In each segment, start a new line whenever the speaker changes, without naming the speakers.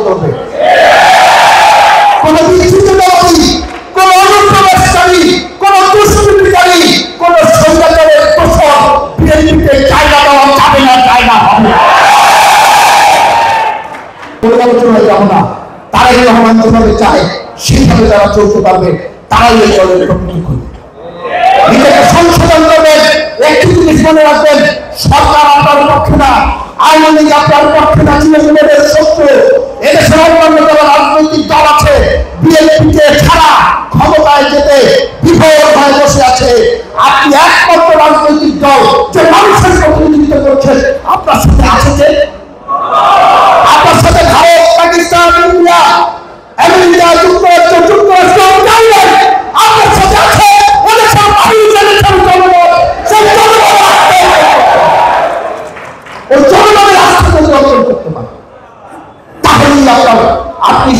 করবে। কোন বিচ্ছিন্নতাবাদী, কোন অনুপ্রবেশকারী, কোন দুষ্কৃতিকারী, কোন স্বৈরাচারের দোষর বিএনপিকে জায়গা দেওয়া যাবে না, জায়গা হবে না। পরিবর্তনের যাব না। তারেক রহমান যেভাবে চায় সেইভাবে যারা চলতে পারবে তারাই এই দলের প্রকৃতি করবে। নিজেকে সংশোধন করবেন। একটি জিনিস মনে রাখবেন, সরকার আপনার পক্ষে না, আওয়ামী লীগ আপনার পক্ষে না, তৃণমূলের শত্রু। এদেশের অন্যান্য যারা রাজনৈতিক দল আছে বিএনপিকে ছাড়া ক্ষমতায় যেতে বিভোর হয়ে বসে আছে। আপনি একমাত্র রাজনৈতিক দল যে মানুষের প্রতিনিধিত্ব করছেন। আপনার সাথে আছে যে, আপনার সাথে ভারত, পাকিস্তান, ইন্ডিয়া, আমেরিকা, যুক্তরাষ্ট্র, যুক্তরাষ্ট্র, ইংল্যান্ড আপনার সাথে আছে। ওদেশের মানুষ, এদেশের জনগণ, সেই জনগণ ওই জনগণের আস্থা যদি অর্জন করতে পারেন তাহলেই আপনি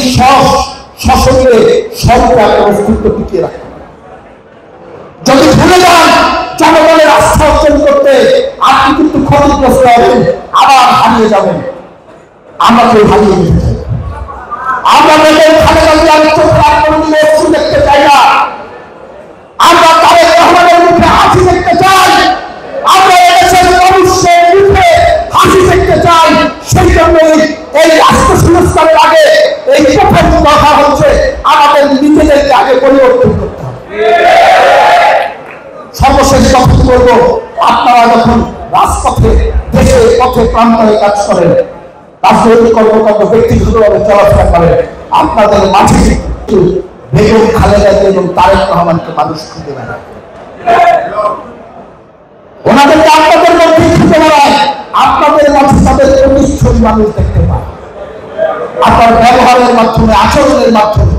সশরীরে সরকার অস্তিত্ব টিকিয়ে রাখেন। যদি ভুলে যান জনগণের আস্থা অর্জন করতে, আপনি কিন্তু ক্ষতিগ্রস্ত হবেন, আবার হারিয়ে যাবেন। আমরা কেউ হারিয়ে যেতে চাই। আমরা বেগম খালেদা জিয়ার চোখে আপনাদের অশ্রু দেখতে চাই না। আমরা তারেক রহমানের মুখে হাসি দেখতে চাই। আমরা এদেশের মানুষের মুখে হাসি দেখতে চাই। সেই জন্যই এই রাষ্ট্র সংস্কারের আগে এই প্রথম কথা হচ্ছে আমাদের নিজেদেরকে আগে পরিবর্তন করতে হবে। সর্বশেষ কথা বলবো, আপনারা যখন রাজপথে, দেশের পথে প্রান্তরে কাজ করেন, রাজনৈতিক কর্মকাণ্ড ব্যক্তিগতভাবে চলাফেরা করেন, আপনাদের মাঝে বেগম খালেদা জিয়া এবং তারেক রহমানকে মানুষ খুঁজে বেড়ায়। ওনাদেরকে আপনাদের মধ্যে খুঁজে বেড়ায়, আপনাদের মাঝে তাদের প্রতিচ্ছবি মানুষ দেখতে পায়। আপনার ব্যবহারের মাধ্যমে, আচরণের মাধ্যমে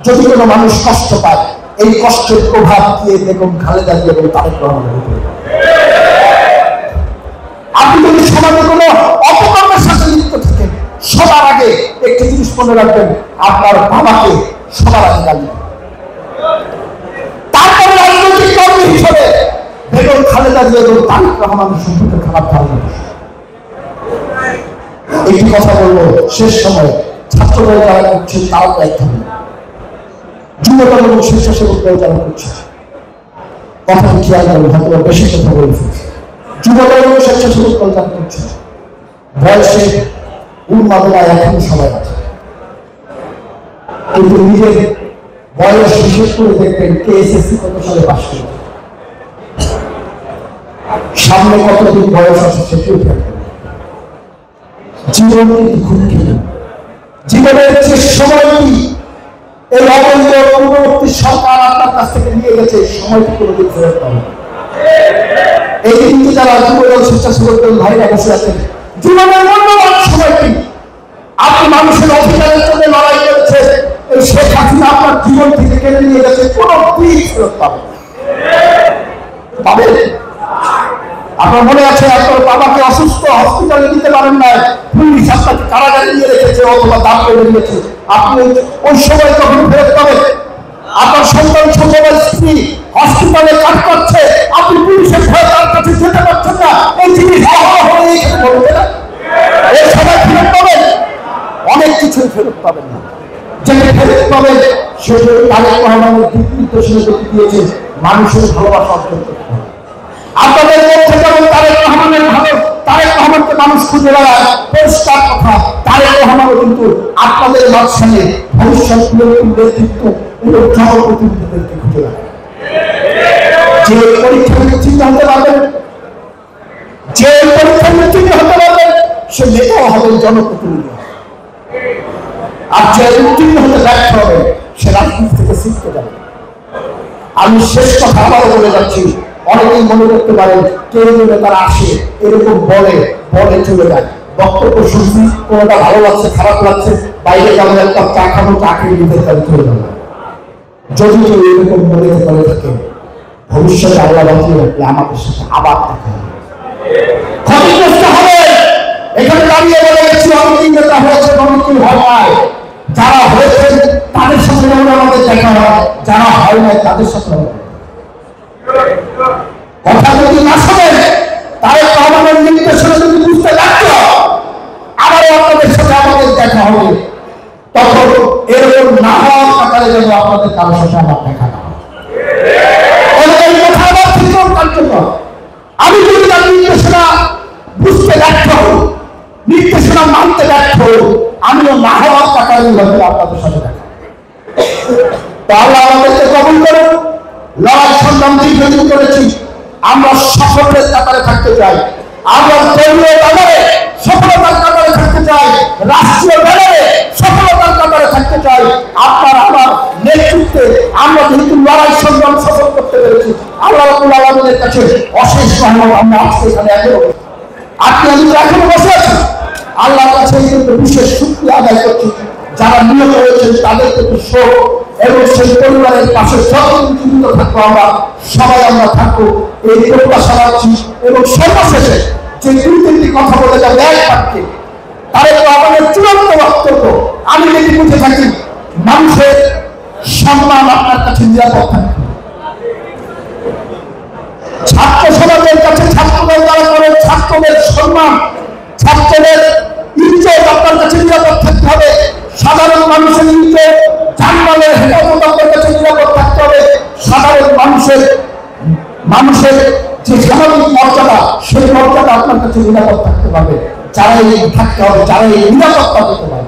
যদি কোনো মানুষ কষ্ট পায়, এই কষ্টের প্রভাব দিয়ে বেগম খালেদা জিয়া এবং তারেক রহমানের উপরে। আপনি যদি সমাজে কোনো অপকর্মের সাথে লিপ্ত থাকেন, সবার আগে একটি জিনিস মনে রাখবেন, আপনার বাবাকে সবার আগে গালি দেবেন। তারপরে রাজনৈতিক কর্মী হিসেবে বেগম খালেদা জিয়া এবং তারেক রহমানের সম্পর্কে খারাপ ধারণা। একটি কথা বলবো শেষ সময়ে, ছাত্রদল যারা করছেন তারাও দায়িত্ব নেই, যুবদল এবং স্বেচ্ছাসেবক দল যারা করছে, কথা খেয়াল করবেন, হয়তো বেশি কথা বলে ফেলছে। যুবদল এবং স্বেচ্ছাসেবক দল যারা করছে, বয়সে উন্মাদনায় এখন সবাই আছে, কিন্তু নিজের বয়স বিশেষ করে দেখবেন কে এসএসসি কত সালে পাশ করবে, সামনে কতদিন বয়স আছে সেটিও খেয়াল করবে। জীবন কিন্তু খুব জীবনের যে সময়টি এই অবৈধ পূর্ববর্তী সরকার আপনার কাছ থেকে নিয়ে গেছে, সময়টি কোনোদিন ফেরত পাবে। এই কিন্তু যারা যুবদল, স্বেচ্ছাসেবক দল ভাইরা বসে আছেন, জীবনের মূল্যবান সময়টি আপনি মানুষের অধিকারের জন্য লড়াই করেছে, এই শেখ হাসিনা আপনার জীবন থেকে কেড়ে নিয়ে গেছে, কোনো দিন ফেরত পাবেন। আপনার মনে আছে আপনার বাবাকে অসুস্থ হসপিটালে দিতে পারেন না, পুলিশ আপনাকে কারাগারে নিয়ে রেখেছে অথবা দাম করে দিয়েছে, আপনি ওই সময় তখন ফেরত পাবেন। আপনার সন্তান ছোটবেলার স্ত্রী হসপিটালে কাজ করছে, আপনি পুলিশের ভয়ে তার কাছে যেতে পারছেন না, এই জিনিস বলবে না, এই সময় ফেরত পাবেন। অনেক কিছুই ফেরত পাবেন না, যেটা ফেরত পাবেন সেটা তারেক রহমানের দিক নির্দেশনা দিয়েছে, মানুষের ভালোবাসা অর্জন করতে হবে। আপনাদের মধ্যে যেমন তারেক রহমানকে মানুষ খুঁজে বেড়ায়, পরিষ্কার কথা, তারেক রহমানও কিন্তু আপনাদের মাঝখানে ভবিষ্যৎ নেতৃত্ব এবং জনপ্রতিনিধিদেরকে খুঁজে বেড়ায়। যে পরীক্ষায় উত্তীর্ণ হতে পারবেন, সে নেতাও হবেন, জনপ্রতিনিধি। আর যে উত্তীর্ণ হতে ব্যর্থ হবে সে রাজনীতি থেকে শিখতে যাবে। আমি শেষ কথা আবারও বলে যাচ্ছি, অনেকেই মনে করতে পারেন কেউ তারা আসে এরকম বলে চলে যায়, বক্তব্য শুনছি, কোনোটা ভালো লাগছে, খারাপ লাগছে, বাইরে যাবো, একটা চা খাবো, চা খেয়ে নিতে তাদের চলে যাবো। যদি কেউ এরকম মনে করে থাকে, ভবিষ্যতে আল্লাহ বাঁচিয়ে রাখলে আমাদের সাথে আবার দেখা হবে, ক্ষতিগ্রস্ত হবে। এখানে দাঁড়িয়ে বলে গেছি অনেকেই নেতা হয়েছে, অনেকেই হয় নাই। যারা হয়েছেন তাদের সাথে যেমন আমাদের দেখা হয়, যারা হয় নাই তাদের সাথে কথা যদি না শোনেন, তারেক রহমানের নির্দেশনা যদি বুঝতে পারত, আবারও আপনাদের সাথে আমাদের দেখা হবে। বলেছিলাম মানতে ব্যর্থ, আমিও না হওয়ার টাকার আপনাদের সাথে দেখা। তাহলে আমাদেরকে কবুল করুন। লড়াই সংগ্রাম দীর্ঘদিন করেছি, আমরা সফলতার কাতারে থাকতে চাই, আমরা দলীয় ব্যাপারে সফলতার কাতারে থাকতে চাই, রাষ্ট্রীয় ব্যাপারে সফলতার কাতারে থাকতে চাই। আপনার আমার নেতৃত্বে আমরা যেহেতু লড়াই সংগ্রাম সফল করতে পেরেছি, আল্লাহ রাব্বুল আলামিনের কাছে অশেষ রহমত। আমরা আজকে এখানে আপনি আমি এখনো বসে আছি, আল্লাহর কাছে কিন্তু বিশেষ শুকরিয়া আদায় করছি। যারা নিহত হয়েছেন তাদের প্রতি শোক এবং সেই পরিবারের পাশে যতদিন জীবিত থাকবো আমরা সবাই আমরা থাকবো এই প্রত্যাশা রাখছি। এবং সর্বশেষে যে দুই তিনটি কথা বলে যাবে এক বাক্যে, তাদের আমাদের চূড়ান্ত বক্তব্য, আমি যদি বুঝে থাকি মানুষের সম্মান আপনার কাছে নিরাপদ থাকবে। ছাত্র সমাজের কাছে ছাত্রদের দ্বারা করেন ছাত্রদের সম্মান, ছাত্রদের ইজ্জত আপনার কাছে নিরাপদ থাকতে হবে। সাধারণ মানুষের ইজ্জত, জানমালের হেফাজত আপনার কাছে নিরাপদ থাকতে হবে। সাধারণ মানুষের যে স্বাভাবিক মর্যাদা, সেই মর্যাদা আপনার কাছে নিরাপদ থাকতে পারবে। যারা এই থাকতে হবে, যারা এই নিরাপত্তা পেতে পারবে।